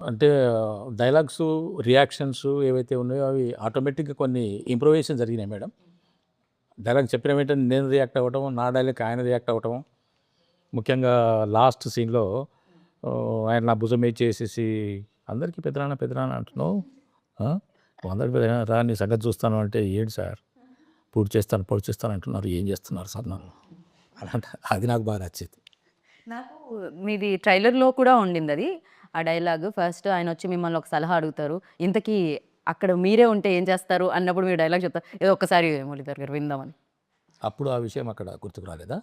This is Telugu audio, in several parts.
అంటే డైలాగ్స్, రియాక్షన్స్ ఏవైతే ఉన్నాయో అవి ఆటోమేటిక్‌గా కొన్ని ఇంప్రూవైజేషన్ జరిగినాయి మేడం. డైలాగ్ చెప్పిన వెంటనే నేను రియాక్ట్ అవ్వటం, నా డైలాగ్‌కి ఆయన రియాక్ట్ అవ్వటం. ముఖ్యంగా లాస్ట్ సీన్‌లో ఆయన నా భుజం మీద చేసేసి అందరికీ పెదనాన్న, పెదనాన్న అంటున్నావు. ఆ! అందరికి పెదనాన్న రా నీ సంగతి చూస్తాను అంటే ఏంటి సార్ పొడి చేస్తాను అంటున్నారు. ఏం చేస్తున్నారు సార్ నన్ను? అలాంటి అది నాకు బాగా నచ్చింది. నాకు మీది ట్రైలర్‌లో కూడా ఉండిందది. ఆ డైలాగ్ ఫస్ట్ ఆయనొచ్చి మిమ్మల్ని ఒక సలహా అడుగుతారు. ఇంతకీ అక్కడ మీరే ఉంటే ఏం చేస్తారు అన్నప్పుడు మీరు డైలాగ్ చెప్తారు. ఏదో ఒక్కసారి మురళీధర్ గారు విందామని. అప్పుడు ఆ విషయం అక్కడ గుర్తుకు రాలేదా?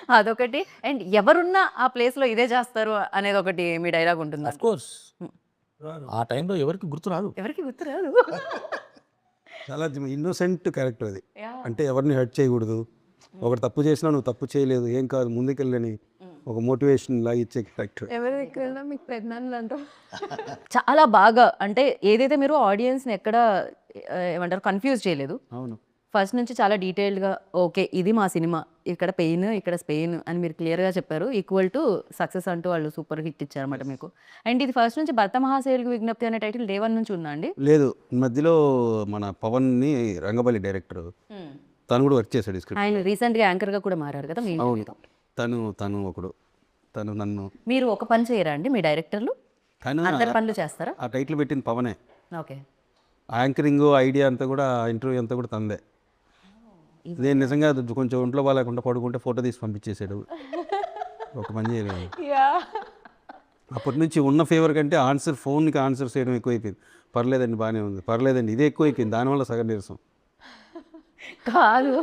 అదొకటి. అండ్ ఎవరున్నా ఆ ప్లేస్‌లో ఇదే చేస్తారు అనేదొకటి మీ డైలాగ్ ఉంటుందా? అఫ్‌కోర్స్. హ్మ్. ఆ టైంలో ఎవరికీ గుర్తు రాదు. ఎవరికీ గుర్తురాదు. చాలా ఇన్నోసెంట్ క్యారెక్టర్ అది. యాహ్! అంటే ఎవరిని హర్ట్ చేయకూడదు. ఒకడు తప్పు చేసినా నువ్వు తప్పు చేయలేదు, ఏం కాదు ముందుకెళ్ళని ఒక మోటివేషన్ లాగా ఇచ్చే క్యారెక్టర్. ఎవరి దగ్గర మీకు పెద్దనాన్నలు అంటారు. చాలా బాగా అంటే ఏదైతే మీరు ఆడియన్స్‌ని ఎక్కడ ఏమంటారు కన్‌ఫ్యూజ్ చేయలేదు. అవును. ఫస్ట్ నుంచి చాలా డీటెయిల్డ్‌గా ఓకే. ఇది మా సినిమా. ఇక్కడ పెయిన్, ఇక్కడ స్పెయిన్ అని మీరు క్లియర్‌గా చెప్పారు. ఈక్వల్ టు సక్సెస్ అంటూ వాళ్ళు సూపర్ హిట్ ఇచ్చారన్నమాట మీకు. అండ్ ఇది ఫస్ట్ నుంచి 'భర్త మహాశయులకు విజ్ఞప్తి' అనే టైటిల్ డే 1 నుంచి ఉందా అండి? లేదు, మధ్యలో మన పవన్ని రంగబలి డైరెక్టర్ తను కూడా వర్క్ చేశాడు ఈ స్క్రిప్ట్. ఆయన రీసెంట్‌గా యాంకర్‌గా కూడా మారారు కదా మీ అవును. తను ఒకడు. తను నన్ను మీరు ఒక పని చేయరా అండి మీ డైరెక్టర్లు? తను అందరి పనులు చేస్తారా? ఆ టైటిల్ పెట్టింది పవనే. ఓకే. యాంకరింగ్ ఐడియా అంతా కూడా ఇంటర్వ్యూ అంతా కూడా తందే. నేను నిజంగా అది కొంచెం ఒంట్లో బాగాలేకుండా పడుకుంటే ఫోటో తీసి పంపించేసాడు. ఒక పని చేయలేదు. అప్పటి నుంచి ఉన్న ఫేవర్ కంటే ఫోన్కి ఆన్సర్ చేయడం ఎక్కువైపోయింది. పర్లేదండి బాగానే ఉంది, పర్లేదండి ఇదే ఎక్కువైపోయింది, దానివల్ల సగం నీరసం. కాదు.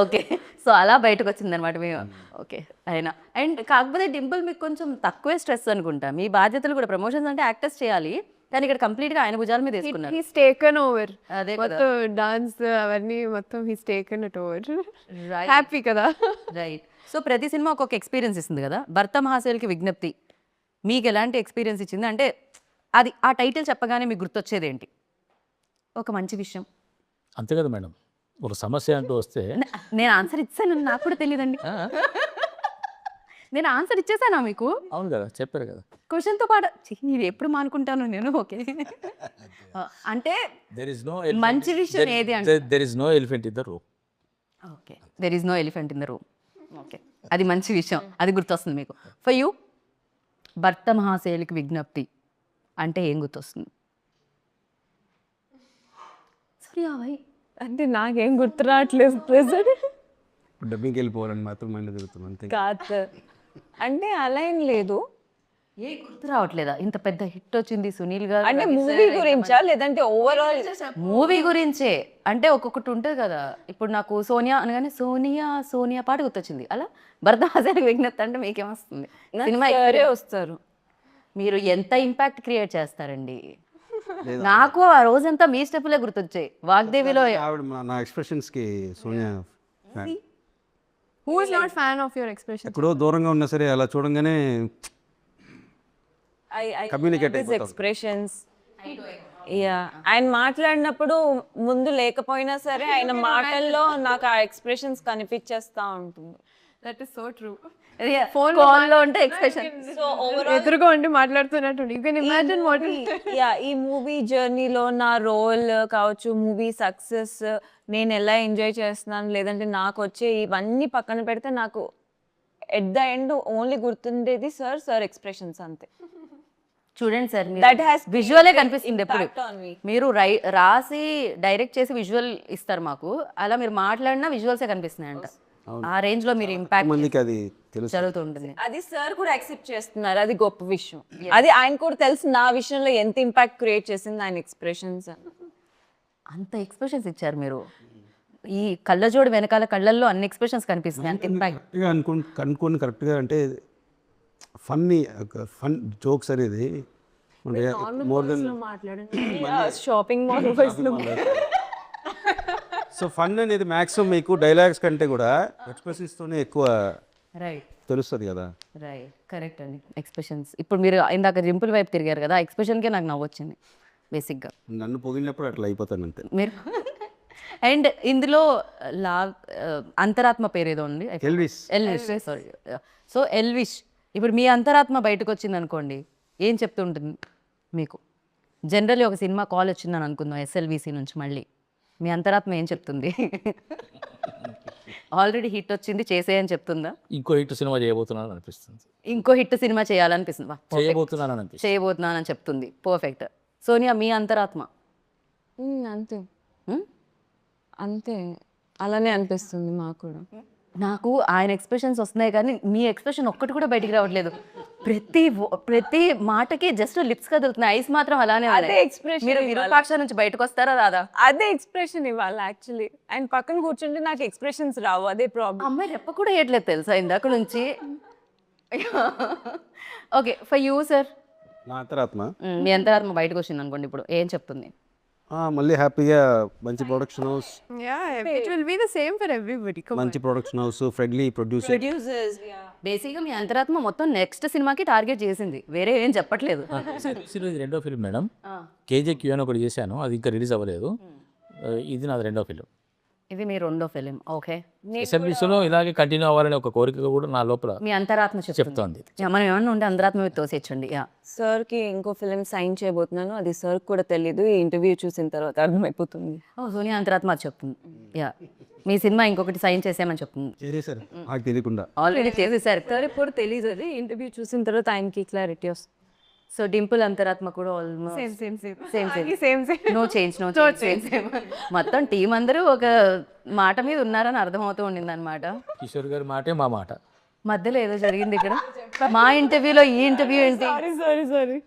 ఓకే. సో, అలా బయటకొచ్చిందనమాట మీ ఓకే. అయినా అండ్ కాకపోతే డింపుల్ మీకు కొంచెం తక్కువే స్ట్రెస్ అనుకుంటా. మీ బాధ్యతలు కూడా ప్రమోషన్స్ అంటే యాక్టర్స్ చేయాలి. కానీ ఇక్కడ కంప్లీట్‌గా ఆయన భుజాల మీద ఏసుకున్నారు. He's taken over. అదే కదా! మొత్తం డాన్స్ అవన్నీ మొత్తం he's taken it over. Right. Happy కదా. రైట్. సో, ప్రతి సినిమా ఒక్కొక్క ఎక్స్‌పీరియన్స్ ఇస్తుంది కదా! 'భర్త మహాశయులకి విజ్ఞప్తి' మీకెలాంటి ఎక్స్‌పీరియన్స్ ఇచ్చింది? అంటే అది ఆ టైటిల్ చెప్పగానే మీకు గుర్తొచ్చేదేంటి? ఒక మంచి విషయం. అంతే కదా మేడం. ఒక సమస్య అంటూ వస్తే నేను ఆన్సర్ ఇచ్చేసానని నాకు కూడా తెలీదండి. ఆ! నేను ఆన్సర్ ఇచ్చేసానా మీకు? అవును కదా! చెప్పారు కదా! క్వెషన్‌తో పాటు ఇది ఎప్పుడు మానుకుంటాను నేను. ఓకే. అంటే దేర్ ఈస్ నో మంచి విషయం ఏది అంటే there is no elephant in the room. Okay. There is no elephant in the room. Okay. అది మంచి విషయం. అది గుర్తొస్తుంది మీకు. ఫర్ యూ 'భర్త మహాశయులకి విజ్ఞప్తి' అంటే ఏం గుర్తొస్తుంది? సారీ భాయ్. అంటే నాకేం గుర్తు రావట్లేదు ప్రెజెంట్. డబ్బింగ్కి వెళ్ళిపోవాలని మాత్రం మైండ్ తిరుగుతుంది అంతే. కాదు సార్. అంటే అలా ఏం లేదు. ఏ గుర్తు రావట్లేదా? ఇంత పెద్ద హిట్ వచ్చింది సునీల్ గారు. అంటే మూవీ గురించా లేదంటే ఓవరాల్? మూవీ గురించే. అంటే ఒక్కొక్కటి ఉంటది కదా! ఇప్పుడు నాకు 'సోనియా' అనగానే 'సోనియా సోనియా' పాట గుర్తొచ్చింది. అలా 'భర్త మహాశయులకి విజ్ఞప్తి' అంటే మీకేమొస్తుంది? సినిమా సరే వస్తారు. మీరు ఎంత ఇంపాక్ట్ క్రియేట్ చేస్తారండి. నాకు ఆ రోజంతా మీ స్టెప్పులే గుర్తొచ్చాయి. 'వాగ్దేవిలో' ఆవిడ నా ఎక్స్ప్రెషన్స్కి Sonia fan. Who is not fan of your expression? ఎక్కడో దూరంగా ఉన్నా సరే అలా చూడంగానే Communicate అయిపోతాం. ఎక్స్ప్రెషన్స్. యా, ఆయన మాట్లాడినప్పుడు ముందు లేకపోయినా సరే ఆయన మాటల్లో నాకు ఆ ఎక్స్ప్రెషన్స్ కనిపించేస్తా ఉంటుంది. That is so true. ఫోన్‌లో ఉంటే ఎక్స్‌ప్రెషన్. సో ఎదురుగా ఉండి మాట్లాడుతున్నట్టు యూ కెన్ ఇమాజిన్ వాట్ ఈ మూవీ జర్నీలో నా రోల్ కావచ్చు, మూవీ సక్సెస్ నేను ఎలా ఎంజాయ్ చేస్తున్నాను, లేదంటే నాకు వచ్చే ఇవన్నీ పక్కన పెడితే నాకు ఎట్ ద ఎండ్ ఓన్లీ గుర్తుండేది సార్ ఎక్స్ప్రెషన్స్ అంతే. చూడండి సార్ That has విజువలే కనిపిస్తుంది ఎప్పుడు. impact on me. మీరు రాసి డైరెక్ట్ చేసి విజువల్ ఇస్తారు మాకు. అలా మీరు మాట్లాడినా విజువల్సే కనిపిస్తున్నాయంట. ఆ రేంజ్ లో మీరు ఇంపాక్ట్ మందికి అది తెలుసు. జరుగుతూ ఉంటుంది. అది సార్ కూడా యాక్సెప్ట్ చేస్తున్నారు, అది గొప్ప విషయం. అది ఆయన కూడా తెలుసు నా విషయంలో ఎంత ఇంపాక్ట్ క్రియేట్ చేసింది ఆయన ఎక్స్ప్రెషన్స్. అంత ఎక్స్‌ప్రెషన్స్ ఇచ్చారు మీరు. ఈ కళ్ళజోడు వెనకాల కళ్ళల్లో అన్ని ఎక్స్‌ప్రెషన్స్ కనిపిస్తున్నాయి. అంత ఇంపాక్ట్. కరెక్ట్గా కనుక్కొని కరెక్ట్గా అంటే ఫన్ జోక్స్ అనేది మోర్ దెన్ షాపింగ్ మాల్ వాయిస్లో సో ఫన్ అనేది మ్యాక్సిమం మీకు డైలాగ్స్ కంటే కూడా ఎక్స్ప్రెషన్స్తోనే ఎక్కువ రైట్. తెలుస్తుంది కదా. రైట్. కరెక్ట్ అండి. ఎక్స్‌ప్రెషన్స్. ఇప్పుడు మీరు ఇందాక రింపుల్ వైపు తిరిగారు కదా! ఆ ఎక్స్‌ప్రెషన్‌కే నాకు నవ్వొచ్చింది బేసిక్‌గా. నన్ను పొగిడినప్పుడు అట్లా అయిపోతాను అంతే. మీరు అండ్ ఇందులో అంతరాత్మ పేరేదో ఉంది. Elvis. Elvish. Sorry. So, Elvish ఇప్పుడు మీ అంతరాత్మ బయటకు వచ్చింది అనుకోండి, ఏం చెప్తుంటుంది మీకు? జనరల్లీ ఒక సినిమా కాల్ వచ్చిందని అనుకుందాం ఎస్ఎల్విసి నుంచి, మళ్ళీ మీ అంతరాత్మ ఏం చెప్తుంది? ఆల్రెడీ హిట్ వచ్చింది చేసేయని చెప్తుందా? ఇంకో హిట్ సినిమా చేయబోతున్నాను అనిపిస్తుంది. ఇంకో హిట్ సినిమా చేయాలనిపిస్తుంది, చేయబోతున్నాను అనిపిస్తుంది. చేయబోతున్నానని చెప్తుంది. పర్ఫెక్ట్. సోనియా, మీ అంతరాత్మ? అంతే హ్మ్? అంతే, అలానే అనిపిస్తుంది మాకు కూడా. నాకు ఆయన ఎక్స్ప్రెషన్స్ వస్తున్నాయి కానీ మీ ఎక్స్ప్రెషన్ ఒక్కటి కూడా బయటికి రావట్లేదు. ప్రతి మాటకి జస్ట్ లిప్స్ కదులుతున్నాయి, ఐస్ మాత్రం అలానే ఉన్నాయి. అదే expression మీరు విరూపాక్ష నుంచి బయటకు వస్తారా రాదా? అదే ఎక్స్ప్రెషన్ ఇవ్వాలి యాక్చువల్లీ. అండ్ పక్కన కూర్చుంటే నాకు ఎక్స్ప్రెషన్స్ రావు, అదే ప్రాబ్లం. అమ్మాయి రెప్ప కూడా వేయట్లేదు తెలుసా ఇందాక నుంచి. Okay, for you sir. నా అంతరాత్మ మీ అంతరాత్మ బయటకు వచ్చింది అనుకోండి, ఇప్పుడు ఏం చెప్తుంది? మళ్ళీ హ్యాపీగా మంచి production house, It will be the same for everybody. Come మంచి ప్రొడక్షన్ హౌస్, ఫ్రెండ్లీ ప్రొడ్యూసర్. బేసిక్గా మీ అంతరాత్మ మొత్తం నెక్స్ట్ సినిమాకి టార్గెట్ చేసింది, వేరే ఏం చెప్పట్లేదు. ఇది రెండో ఫిల్మ్ మేడం. కేజేక్యూ అని ఒకటి చేశాను, అది ఇంకా రిలీజ్ అవ్వలేదు. ఇది నాది రెండో ఫిల్మ్. ఇది మీ రెండో ఫిలిం. ఓకే, ఎస్ఎంబీసీలో ఇలాగే కంటిన్యూ అవ్వాలనే ఒక కోరిక కూడా నా లోపల మీ అంతరాత్మ చెప్తోంది. మనం ఏమన్నా ఉంటే అంతరాత్మ మీద తోసేచ్చండి. సార్కి ఇంకో ఫిలిం సైన్ చేయబోతున్నాను, అది సార్కి కూడా తెలీదు, ఈ ఇంటర్వ్యూ చూసిన తర్వాత అర్థమైపోతుంది. సోనియా అంతరాత్మ అది చెప్తుంది. మీ సినిమా ఇంకొకటి సైన్ చేసామని చెప్తుంది. చేసేసారు నాకు తెలియకుండా. ఆల్రెడీ చేసేసారు. సార్ ఇప్పుడు తెలీదు, అది ఇంటర్వ్యూ చూసిన తర్వాత ఆయనకి క్లారిటీ వస్తుంది. సో డింపుల్ అంతరాత్మ కూడా almost same. Same no change. మొత్తం టీం అందరూ ఒక మాట మీద ఉన్నారని అర్థమవుతూ ఉండింది అనమాట. కిషోర్ గారి మాటే మా మాట. మధ్యలో ఏదో జరిగింది ఇక్కడ. మా ఇంటర్వ్యూలో ఈ ఇంటర్వ్యూ ఏంటి? సారీ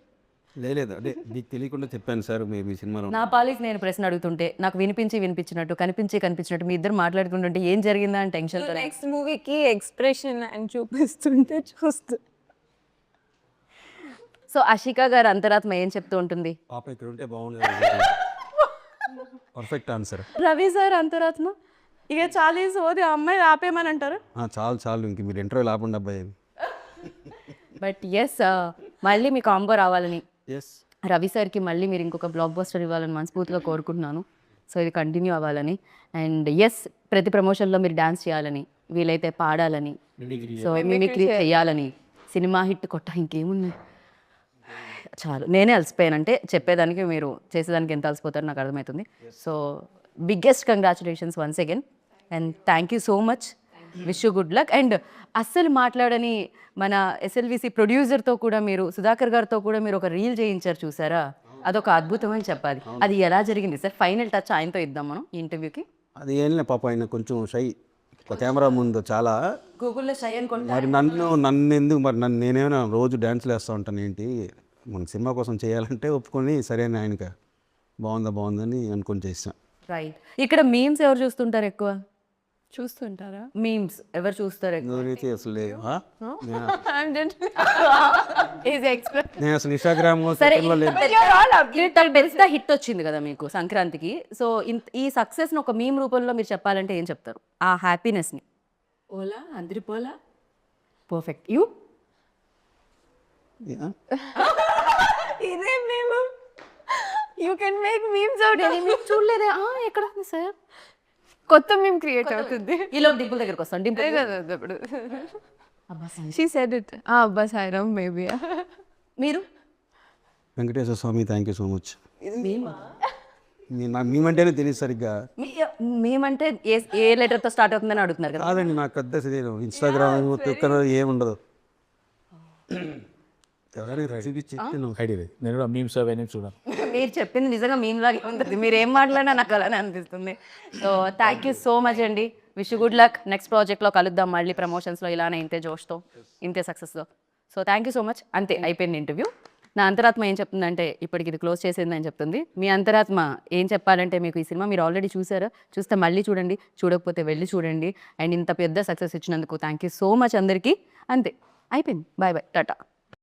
లేదు అదే మీకు తెలియకుండా చెప్పాను సార్ మీ సినిమాలో. నా పాలికి నేను ప్రశ్న అడుగుతుంటే నాకు వినిపించినట్టు కనిపించినట్టు మీ ఇద్దరు మాట్లాడుకుంటుంటే ఏం జరిగిందా అని టెన్షన్తో. నెక్స్ట్ మూవీకి ఎక్స్ప్రెషన్ అని చూపిస్తుంటే చూస్తూ. సో అషికా గారు అంతరాత్మ ఏం చెప్తూ ఉంటుంది? పాప ఇక్కడ ఉంటే బాగుండేది. Perfect answer. రవి సార్ అంతరాత్మ ఇక చాలా సోది, ఆ అమ్మాయి ఆపేమని అంటారు. చాలు ఇంక మీరు ఇంటర్వ్యూ ఆపండి అబ్బాయి. బట్ ఎస్, మళ్ళీ మీ కాంబో రావాలని, ఎస్ రవి సార్కి మళ్ళీ మీరు ఇంకొక బ్లాక్ బస్టర్ ఇవ్వాలని మనస్ఫూర్తిగా కోరుకుంటున్నాను. సో ఇది కంటిన్యూ అవ్వాలని. అండ్ ఎస్, ప్రతి ప్రమోషన్లో మీరు డ్యాన్స్ చేయాలని, వీలైతే పాడాలని, సో మిమిక్రీ చేయాలని, సినిమా హిట్ కొట్ట ఇంకేముంది చాలు. నేనే అలసిపోయాను, అంటే చెప్పేదానికి మీరు చేసేదానికి ఎంత అలసిపోతారో నాకు అర్థమవుతుంది. So biggest congratulations once again and thank you so much. Wish you good luck. And అస్సలు మాట్లాడని మన ఎస్ఎల్విసి ప్రొడ్యూసర్తో కూడా మీరు, సుధాకర్ గారితో కూడా మీరు ఒక రీల్ చేయించారు చూసారా, అదొక అద్భుతమని చెప్పాలి. అది ఎలా జరిగింది సార్? ఫైనల్ టచ్ ఆయనతో ఇద్దాం మనం ఈ ఇంటర్వ్యూకి. అది ఏం లే పాప, ఆయన కొంచెం షై కెమెరా ముందు చాలా. గూగుల్లో షై అనుకోండి. మరి నన్ను ఎందుకు మరి నేనేమైనా రోజు డ్యాన్స్లు వేస్తూ ఉంటాను ఏంటి, మన సినిమా కోసం చేయాలంటే ఒప్పుకొని సరే అని ఆయనకి బాగుందని అనుకొని చేసాం. రైట్. ఇక్కడ మీమ్స్ ఎవరు చూస్తుంటారు ఎక్కువ? చూస్తుంటారా? మీమ్స్ ఎవరు చూస్తారు ఎక్కువ? నేనైతే అసలు లేదు. నేను అసలు ఇన్స్టాగ్రామ్ సరే, లేదు. పెద్ద హిట్ వచ్చింది కదా మీకు సంక్రాంతికి. సో ఈ సక్సెస్ని ఒక మీమ్ రూపంలో మీరు చెప్పాలంటే ఏం చెప్తారు? ఆ హ్యాపీనెస్ని. ఓలా అందరి పోలా. పర్ఫెక్ట్. యూ ఇదే మేము you can make memes out. చూడలేదే ఎక్కడ ఉంది సార్? కొత్త మేము క్రియేట్ అవుతుంది. ఈలో డింపుల్ దగ్గరకు వస్తాం. డింపుల్ ఇప్పుడు షీ సెడ్ ఇట్. అబ్బా సాయిరామ్ మేబీ. మీరు వెంకటేశ్వర స్వామి థ్యాంక్ యూ సో మచ్. మేమంటేనే తెలియదు సరిగ్గా. మేమంటే ఏ లెటర్తో స్టార్ట్ అవుతుందని అడుగుతున్నారు కదా. కాదండి, నాకు పెద్ద తెలియదు. ఇన్స్టాగ్రామ్ ట్విట్టర్ ఏముండదు. ఎవరైనా చూపించి ఐడియా లేదు. నేను కూడా మీమ్స్ అవన్నీ చూడాలి. మీరు చెప్పింది నిజంగా మీమ్ లాగే ఉంటుంది. మీరు ఏం మాట్లాడినా నాకు అలానే అనిపిస్తుంది. So thank you so much అండి. Wish good luck. నెక్స్ట్ ప్రాజెక్ట్లో కలుద్దాం మళ్ళీ ప్రమోషన్స్లో ఇలానే ఇంతే జోష్తో, ఇంతే సక్సెస్తో. So thank you so much. అంతే, అయిపోయింది ఇంటర్వ్యూ. నా అంతరాత్మ ఏం చెప్తుందంటే ఇప్పటికి ఇది క్లోజ్ చేసిందని చెప్తుంది. మీ అంతరాత్మ ఏం చెప్పాలంటే, మీకు ఈ సినిమా మీరు ఆల్రెడీ చూసారా, చూస్తే మళ్ళీ చూడండి, చూడకపోతే వెళ్ళి చూడండి. అండ్ ఇంత పెద్ద సక్సెస్ ఇచ్చినందుకు థ్యాంక్ యూ సో మచ్ అందరికీ. అంతే, అయిపోయింది. Bye bye, Tata.